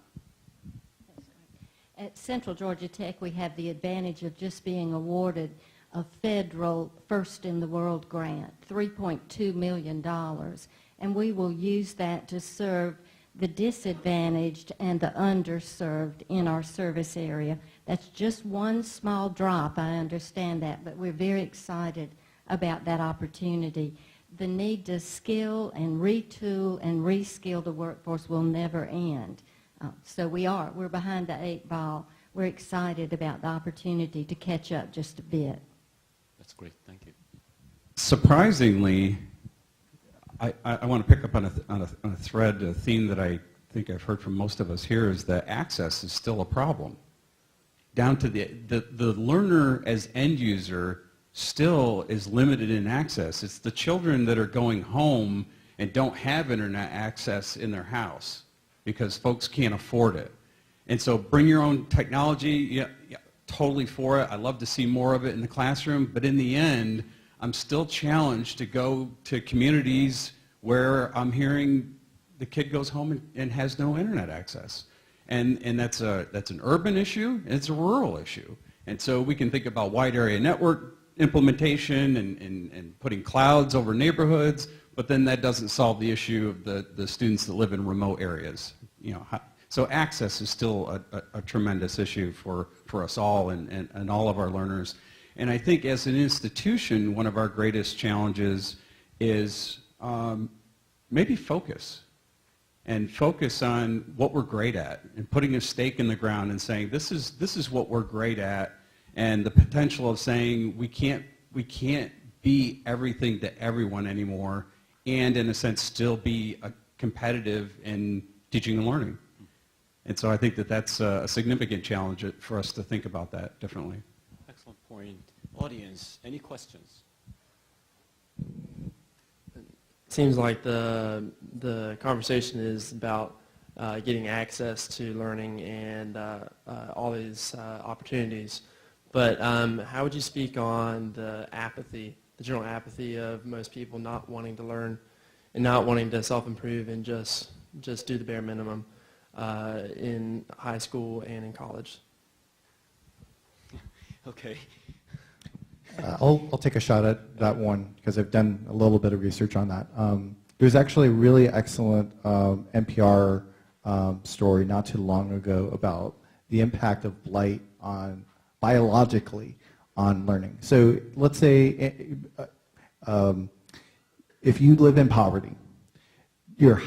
At Central Georgia Tech, we have the advantage of just being awarded a federal First in the World grant, $3.2 million, and we will use that to serve the disadvantaged and the underserved in our service area. That's just one small drop, I understand that, but we're very excited about that opportunity. The need to skill and retool and reskill the workforce will never end. So we're behind the 8 ball. We're excited about the opportunity to catch up just a bit. That's great. Thank you. Surprisingly, I want to pick up on a thread, a theme that I think I've heard from most of us here, is that access is still a problem. Down to the learner as end user still is limited in access. It's the children that are going home and don't have internet access in their house because folks can't afford it. And so bring your own technology, yeah, totally for it. I love to see more of it in the classroom, but in the end, I'm still challenged to go to communities where I'm hearing the kid goes home and has no internet access. And that's an urban issue, and it's a rural issue. And so we can think about wide area network implementation and putting clouds over neighborhoods, but then that doesn't solve the issue of the students that live in remote areas. So access is still a tremendous issue for us all and all of our learners. And I think as an institution, one of our greatest challenges is maybe focus. And focus on what we're great at and putting a stake in the ground and saying, this is what we're great at, and the potential of saying we can't be everything to everyone anymore, and in a sense still be competitive in teaching and learning. And so I think that's a significant challenge for us to think about that differently. Excellent point. Audience, any questions? Seems like the conversation is about getting access to learning and all these opportunities. But how would you speak on the apathy, the general apathy of most people not wanting to learn and not wanting to self-improve and just do the bare minimum in high school and in college? Okay. I'll take a shot at that one because I've done a little bit of research on that. There's actually a really excellent NPR story not too long ago about the impact of blight biologically on learning. So let's say if you live in poverty, there's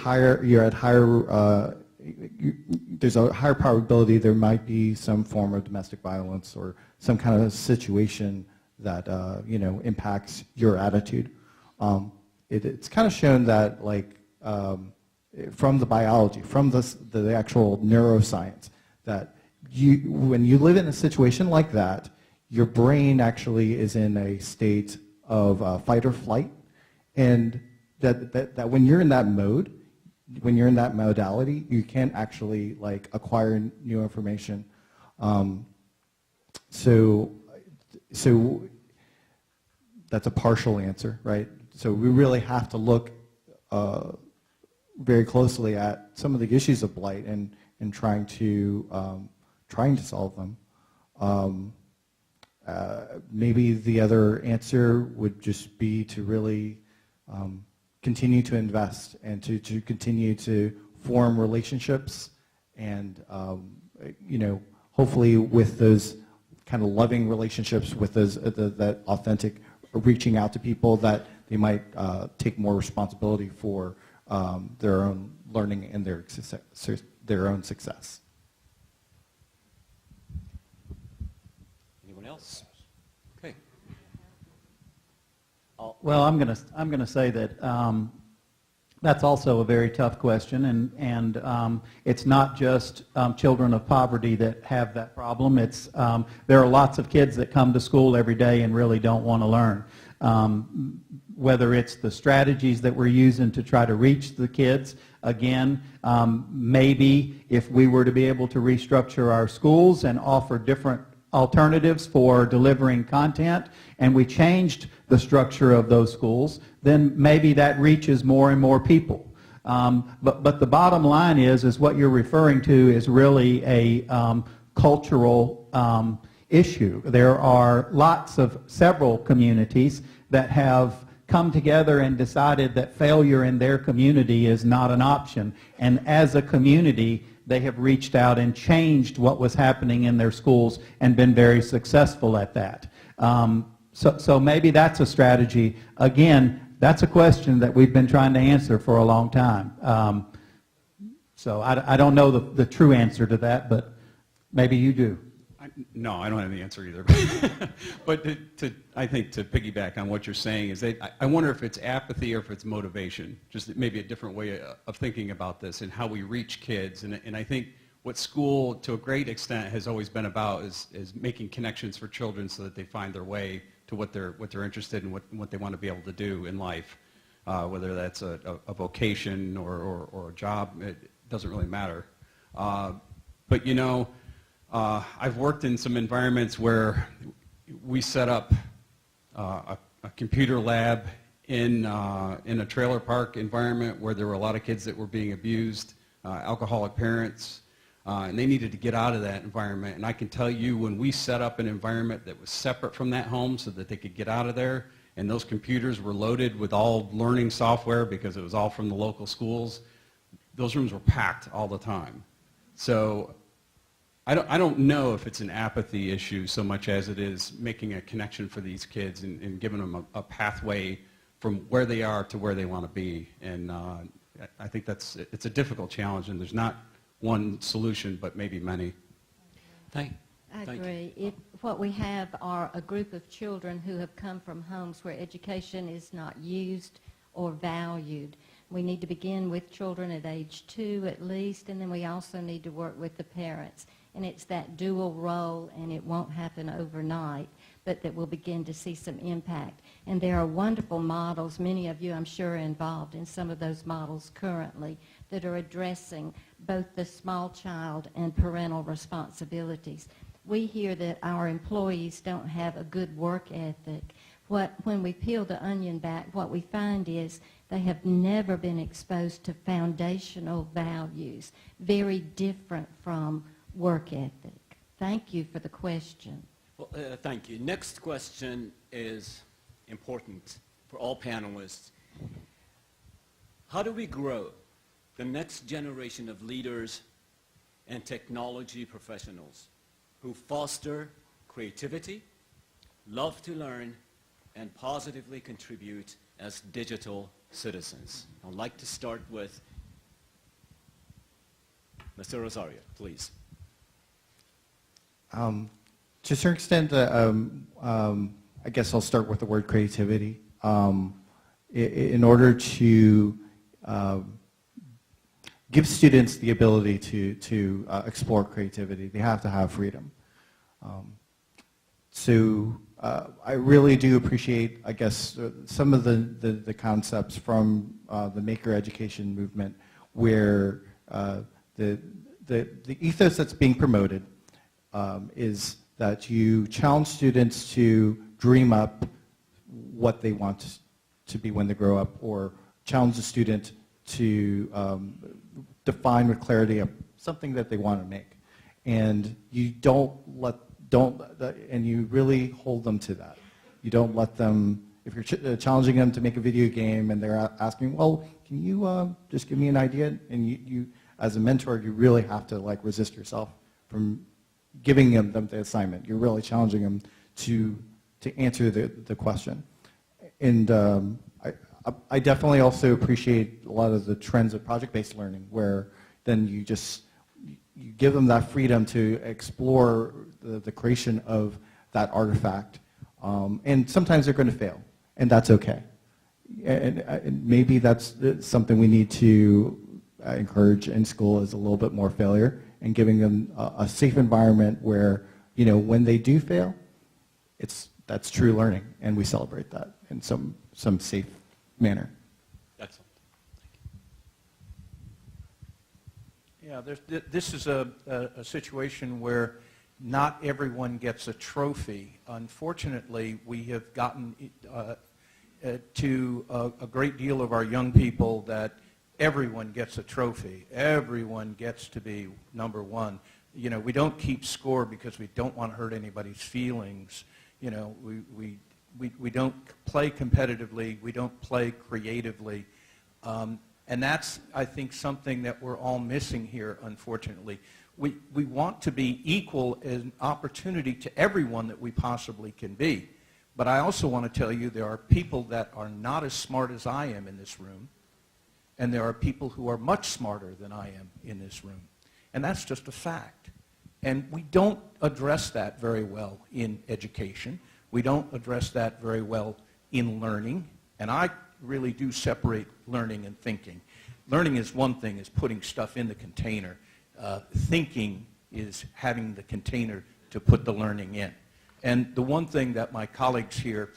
a higher probability there might be some form of domestic violence or some kind of situation that impacts your attitude. It's kind of shown that, from the biology, from the actual neuroscience, that when you live in a situation like that, your brain actually is in a state of fight or flight, and that when you're in that mode, when you're in that modality, you can't actually acquire new information. So that's a partial answer, right? So we really have to look very closely at some of the issues of blight and trying to solve them. Maybe the other answer would just be to really continue to invest and to continue to form relationships and hopefully with those kind of loving relationships with those that authentic reaching out to people that they might take more responsibility for their own learning and their own success. Anyone else? Okay. Well, I'm going to say that that's also a very tough question, and it's not just children of poverty that have that problem. It's there are lots of kids that come to school every day and really don't want to learn. Whether it's the strategies that we're using to try to reach the kids, again, maybe if we were to be able to restructure our schools and offer different alternatives for delivering content, and we changed the structure of those schools, then maybe that reaches more and more people. But the bottom line is what you're referring to is really a cultural issue. There are several communities that have come together and decided that failure in their community is not an option. And as a community, they have reached out and changed what was happening in their schools and been very successful at that. So maybe that's a strategy. Again, that's a question that we've been trying to answer for a long time. So I don't know the true answer to that, but maybe you do. No, I don't have the answer either. But I think to piggyback on what you're saying is that I wonder if it's apathy or if it's motivation, just maybe a different way of thinking about this and how we reach kids. And I think what school, to a great extent, has always been about is making connections for children so that they find their way to what they're interested in, what they want to be able to do in life, whether that's a vocation or a job. It doesn't really matter. But I've worked in some environments where we set up a computer lab in a trailer park environment where there were a lot of kids that were being abused, alcoholic parents. and they needed to get out of that environment. And I can tell you, when we set up an environment that was separate from that home so that they could get out of there, and those computers were loaded with all learning software because it was all from the local schools, those rooms were packed all the time. So I don't know if it's an apathy issue so much as it is making a connection for these kids and giving them a pathway from where they are to where they want to be. And I think it's a difficult challenge, and there's not one solution, but maybe many. I agree. What we have are a group of children who have come from homes where education is not used or valued. We need to begin with children at age 2 at least, and then we also need to work with the parents. And it's that dual role, and it won't happen overnight, but that we'll begin to see some impact. And there are wonderful models. Many of you, I'm sure, are involved in some of those models currently that are addressing both the small child and parental responsibilities. We hear that our employees don't have a good work ethic. When we peel the onion back, what we find is they have never been exposed to foundational values, very different from work ethic. Thank you for the question. Well, thank you. Next question is important for all panelists. How do we grow the next generation of leaders and technology professionals who foster creativity, love to learn, and positively contribute as digital citizens? I'd like to start with Mr. Rosario, please. To a certain extent, I guess I'll start with the word creativity. In order to give students the ability to explore creativity, they have to have freedom. So I really do appreciate, I guess, some of the concepts from the maker education movement, where the ethos that's being promoted is that you challenge students to dream up what they want to be when they grow up, or challenge the student to define with clarity something that they want to make. And you and you really hold them to that. You don't let them, if you're challenging them to make a video game and they're asking, well, can you just give me an idea? And you as a mentor, you really have to resist yourself from giving them the assignment. You're really challenging them to answer the question. And I definitely also appreciate a lot of the trends of project-based learning, where then you give them that freedom to explore the creation of that artifact. And sometimes they're going to fail, and that's okay. And maybe that's something we need to encourage in school, is a little bit more failure, and giving them a safe environment where, when they do fail, that's true learning, and we celebrate that in some safe manner. Excellent. Yeah, this is a situation where not everyone gets a trophy. Unfortunately, we have gotten to a great deal of our young people that everyone gets a trophy. Everyone gets to be number one. We don't keep score because we don't want to hurt anybody's feelings. We don't play competitively. We don't play creatively. And that's, I think, something that we're all missing here, unfortunately. We want to be equal in opportunity to everyone that we possibly can be. But I also want to tell you there are people that are not as smart as I am in this room, and there are people who are much smarter than I am in this room. And that's just a fact. And we don't address that very well in education. We don't address that very well in learning. And I really do separate learning and thinking. Learning is one thing, is putting stuff in the container. Thinking is having the container to put the learning in. And the one thing that my colleagues here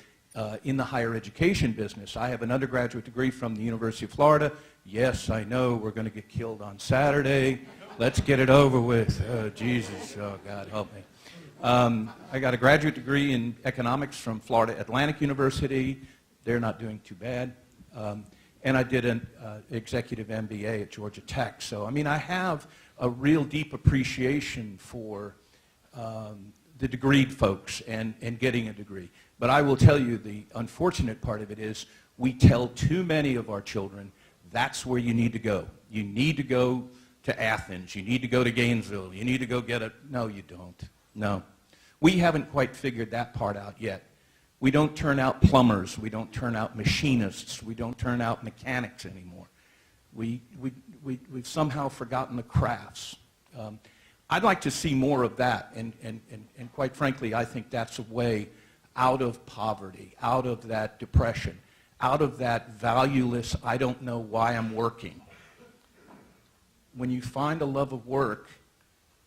in the higher education business, I have an undergraduate degree from the University of Florida. Yes, I know we're going to get killed on Saturday. Let's get it over with. Oh, Jesus. Oh, God, help me. I got a graduate degree in economics from Florida Atlantic University. They're not doing too bad. And I did an executive MBA at Georgia Tech. So, I mean, I have a real deep appreciation for the degreed folks and getting a degree. But I will tell you the unfortunate part of it is we tell too many of our children that's where you need to go. You need to go to Athens. You need to go to Gainesville. You need to go get a... No, you don't. No. We haven't quite figured that part out yet. We don't turn out plumbers. We don't turn out machinists. We don't turn out mechanics anymore. We've somehow forgotten the crafts. I'd like to see more of that, and quite frankly, I think that's a way out of poverty, out of that depression, out of that valueless, I don't know why I'm working. When you find a love of work,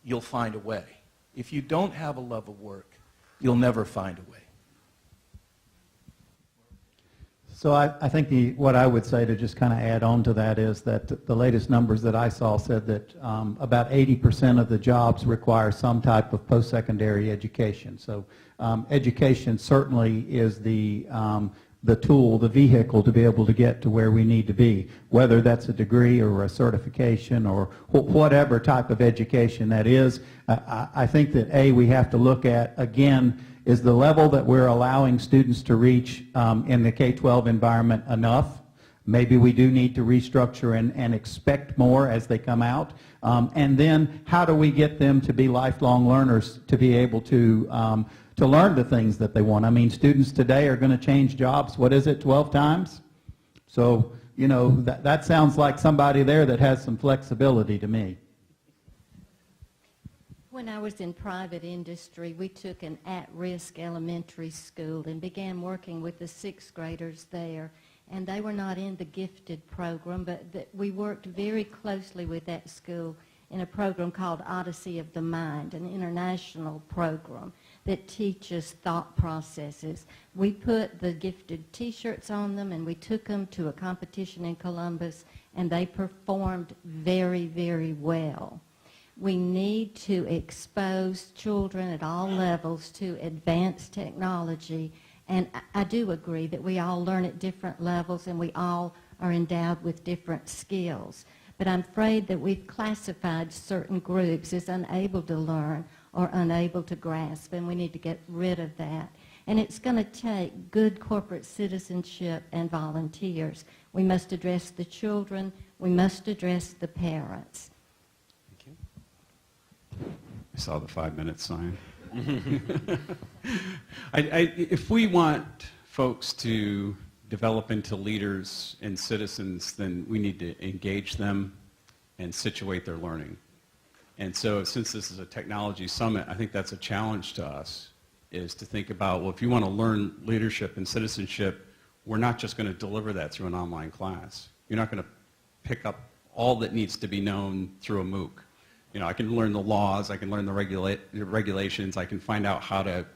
you'll find a way. If you don't have a love of work, you'll never find a way. So I think what I would say to just kind of add on to that is that the latest numbers that I saw said that about 80% of the jobs require some type of post-secondary education. So education certainly is the tool, the vehicle to be able to get to where we need to be, whether that's a degree or a certification or whatever type of education that is. I think that, we have to look at, again, is the level that we're allowing students to reach in the K-12 environment enough? Maybe we do need to restructure and expect more as they come out. And then how do we get them to be lifelong learners to be able to learn the things that they want? I mean, students today are going to change jobs, 12 times? So, that sounds like somebody there that has some flexibility to me. When I was in private industry, we took an at-risk elementary school and began working with the sixth graders there. And they were not in the gifted program, but we worked very closely with that school in a program called Odyssey of the Mind, an international program that teaches thought processes. We put the gifted T-shirts on them, and we took them to a competition in Columbus, and they performed very, very well. We need to expose children at all levels to advanced technology, and I do agree that we all learn at different levels and we all are endowed with different skills. But I'm afraid that we've classified certain groups as unable to learn or unable to grasp, and we need to get rid of that. And it's going to take good corporate citizenship and volunteers. We must address the children. We must address the parents. I saw the 5-minute sign. If we want folks to develop into leaders and citizens, then we need to engage them and situate their learning. And so since this is a technology summit, I think that's a challenge to us, is to think about, well, if you want to learn leadership and citizenship, we're not just going to deliver that through an online class. You're not going to pick up all that needs to be known through a MOOC. I can learn the laws, I can learn the regulations, I can find out how to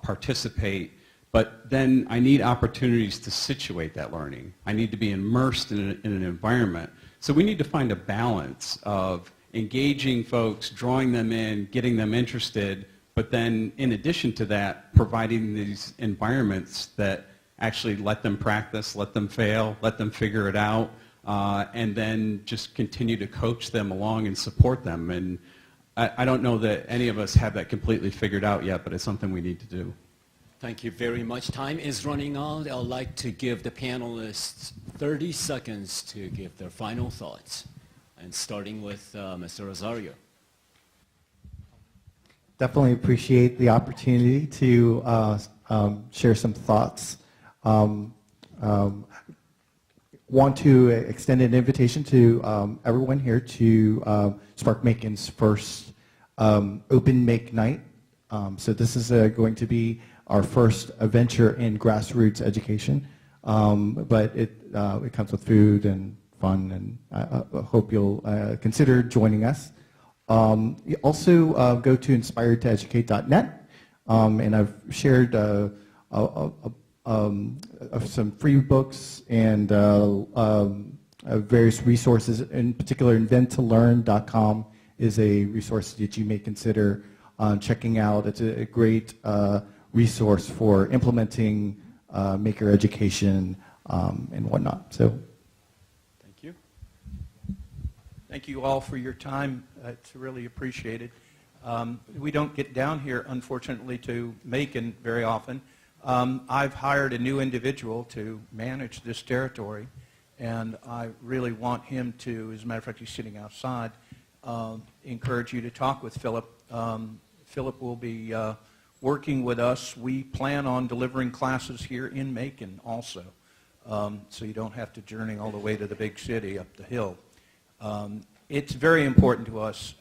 participate, but then I need opportunities to situate that learning. I need to be immersed in an environment. So we need to find a balance of engaging folks, drawing them in, getting them interested, but then in addition to that, providing these environments that actually let them practice, let them fail, let them figure it out, and then just continue to coach them along and support them. And I don't know that any of us have that completely figured out yet, but it's something we need to do. Thank you very much. Time is running out. I'd like to give the panelists 30 seconds to give their final thoughts. And starting with Mr. Rosario. Definitely appreciate the opportunity to share some thoughts. Want to extend an invitation to everyone here to SparkMacon's first Open Make Night. So this is going to be our first venture in grassroots education, but it comes with food and fun, and I hope you'll consider joining us. You also go to inspiredtoeducate.net, and I've shared some free books and various resources. In particular, inventtalearn.com is a resource that you may consider checking out. It's a great resource for implementing maker education and whatnot. So, thank you. Thank you all for your time. It's really appreciated. We don't get down here, unfortunately, to Macon very often. I've hired a new individual to manage this territory, and I really want him to, as a matter of fact, he's sitting outside, encourage you to talk with Philip. Philip will be working with us. We plan on delivering classes here in Macon also, so you don't have to journey all the way to the big city up the hill. It's very important to us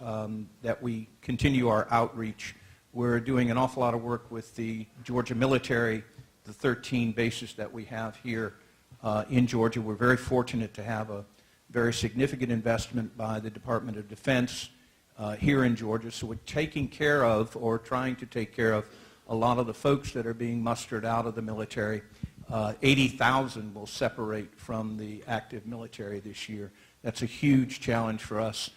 that we continue our outreach. We're doing an awful lot of work with the Georgia military, the 13 bases that we have here in Georgia. We're very fortunate to have a very significant investment by the Department of Defense here in Georgia. So we're taking care of, or trying to take care of, a lot of the folks that are being mustered out of the military. 80,000 will separate from the active military this year. That's a huge challenge for us.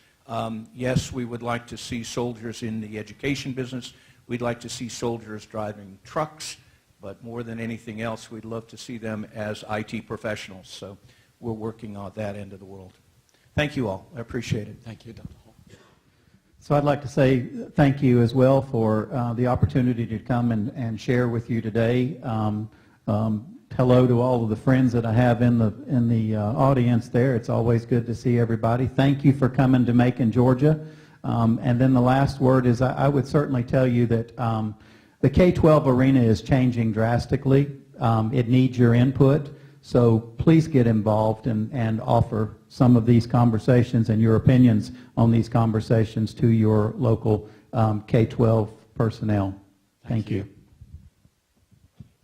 Yes, we would like to see soldiers in the education business. We'd like to see soldiers driving trucks, but more than anything else, we'd love to see them as IT professionals. So we're working on that end of the world. Thank you all. I appreciate it. Thank you, Dr. Hall. So I'd like to say thank you as well for the opportunity to come and share with you today. Hello to all of the friends that I have in the audience there. It's always good to see everybody. Thank you for coming to Macon, Georgia. And then the last word is I would certainly tell you that the K-12 arena is changing drastically. It needs your input. So please get involved and offer some of these conversations and your opinions on these conversations to your local K-12 personnel. Thank you.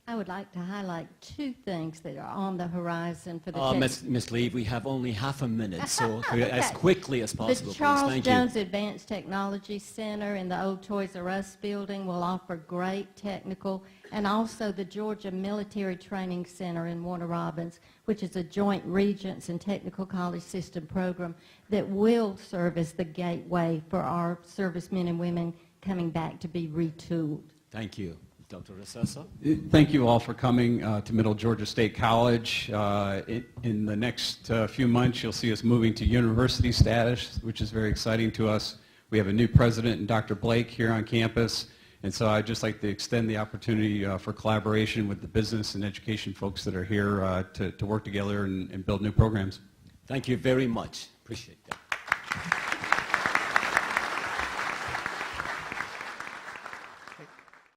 I would like to highlight two things that are on the horizon for the Ms. Lee, we have only half a minute, so Okay. as quickly as possible, The please. Charles Thank Jones you. Advanced Technology Center in the old Toys R Us building will offer great technical, and also the Georgia Military Training Center in Warner Robins, which is a joint Regents and Technical College System program that will serve as the gateway for our servicemen and women coming back to be retooled. Thank you. Dr. Recessa? Thank you all for coming to Middle Georgia State College. In the next few months, you'll see us moving to university status, which is very exciting to us. We have a new president in Dr. Blake here on campus, and so I'd just like to extend the opportunity for collaboration with the business and education folks that are here to work together and build new programs. Thank you very much. Appreciate that.